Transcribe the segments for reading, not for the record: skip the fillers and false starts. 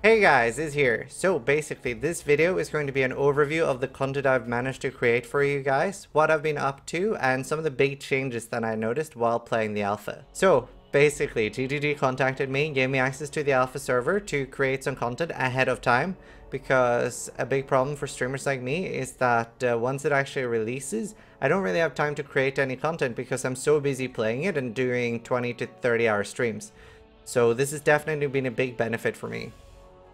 Hey guys, Iz here. So basically this video is going to be an overview of the content I've managed to create for you guys, what I've been up to, and some of the big changes that I noticed while playing the alpha. So basically GGG contacted me, gave me access to the alpha server to create some content ahead of time, because a big problem for streamers like me is that once it actually releases, I don't really have time to create any content because I'm so busy playing it and doing 20 to 30 hour streams. So this has definitely been a big benefit for me.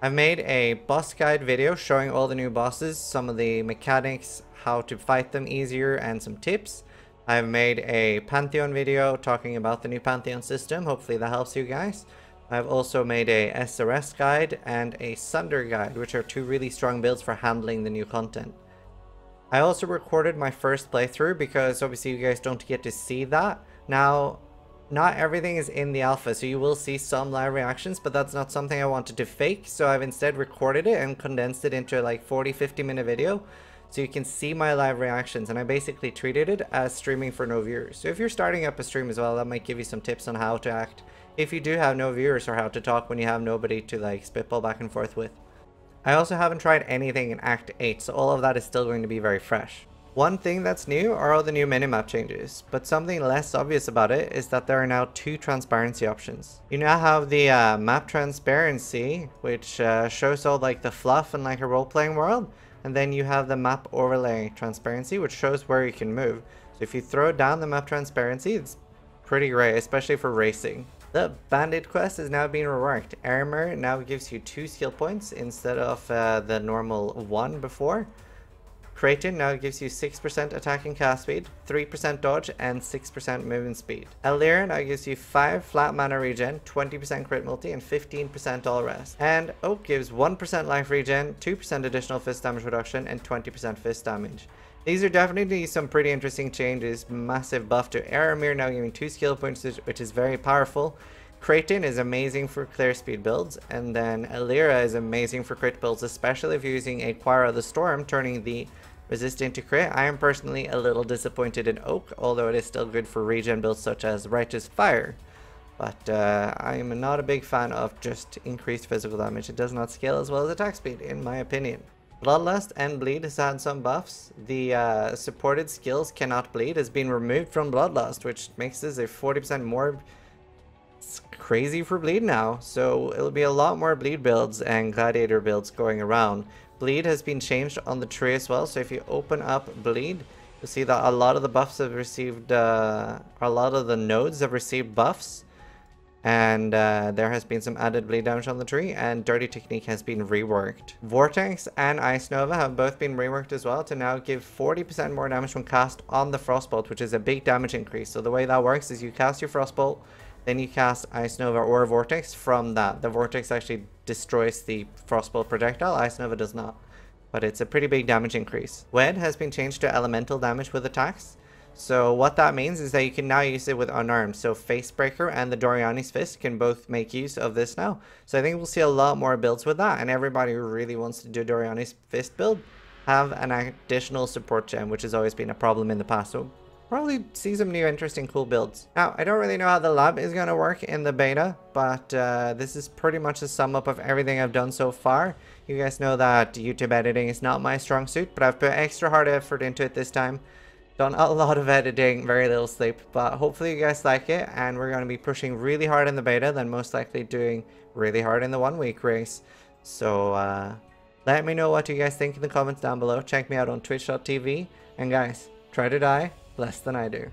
I've made a boss guide video showing all the new bosses, some of the mechanics, how to fight them easier, and some tips. I've made a Pantheon video talking about the new Pantheon system. Hopefully that helps you guys. I've also made a SRS guide and a Sunder guide, which are two really strong builds for handling the new content. I also recorded my first playthrough because obviously you guys don't get to see that. Now, not everything is in the alpha, so you will see some live reactions, but that's not something I wanted to fake, so I've instead recorded it and condensed it into like 40-50 minute video so you can see my live reactions, and I basically treated it as streaming for no viewers. So if you're starting up a stream as well, that might give you some tips on how to act if you do have no viewers, or how to talk when you have nobody to like spitball back and forth with. I also haven't tried anything in Act 8, so all of that is still going to be very fresh. One thing that's new are all the new minimap changes, but something less obvious about it is that there are now two transparency options. You now have the map transparency, which shows all like the fluff in like a role-playing world, and then you have the map overlay transparency, which shows where you can move. So if you throw down the map transparency, it's pretty great, especially for racing. The Bandit Quest is now being reworked. Armor now gives you 2 skill points instead of the normal 1 before. Kraton now gives you 6% attack and cast speed, 3% dodge, and 6% movement speed. Elira now gives you 5 flat mana regen, 20% crit multi, and 15% all rest. And Oak gives 1% life regen, 2% additional fist damage reduction, and 20% fist damage. These are definitely some pretty interesting changes. Massive buff to Aramir, now giving 2 skill points, which is very powerful. Kraton is amazing for clear speed builds, and then Elira is amazing for crit builds, especially if you're using Aquara the Storm, turning the resistant to crit. I am personally a little disappointed in Oak, although it is still good for regen builds such as Righteous Fire. But I am not a big fan of just increased physical damage. It does not scale as well as attack speed, in my opinion. Bloodlust and Bleed has had some buffs. The supported skills cannot bleed has been removed from Bloodlust, which makes this a 40% more. It's crazy for Bleed now, so it'll be a lot more Bleed builds and Gladiator builds going around. Bleed has been changed on the tree as well, so if you open up Bleed, you'll see that a lot of the buffs have received, a lot of the nodes have received buffs, and there has been some added bleed damage on the tree, and Dirty Technique has been reworked. Vortex and Ice Nova have both been reworked as well to now give 40% more damage when cast on the Frostbolt, which is a big damage increase. So the way that works is you cast your Frostbolt, then you cast Ice Nova or Vortex from that. The Vortex actually destroys the Frostbolt projectile, Ice Nova does not. But it's a pretty big damage increase. Wed has been changed to elemental damage with attacks. So what that means is that you can now use it with unarmed. So Facebreaker and the Doriani's Fist can both make use of this now. So I think we'll see a lot more builds with that. And everybody who really wants to do Doriani's Fist build have an additional support gem, which has always been a problem in the past. So probably see some new interesting cool builds. Now, I don't really know how the lab is going to work in the beta, but this is pretty much a sum up of everything I've done so far. You guys know that YouTube editing is not my strong suit, but I've put extra hard effort into it this time. Done a lot of editing, very little sleep, but hopefully you guys like it, and we're going to be pushing really hard in the beta, then most likely doing really hard in the 1 week race. So let me know what you guys think in the comments down below. Check me out on twitch.tv, and guys, try to die less than I do.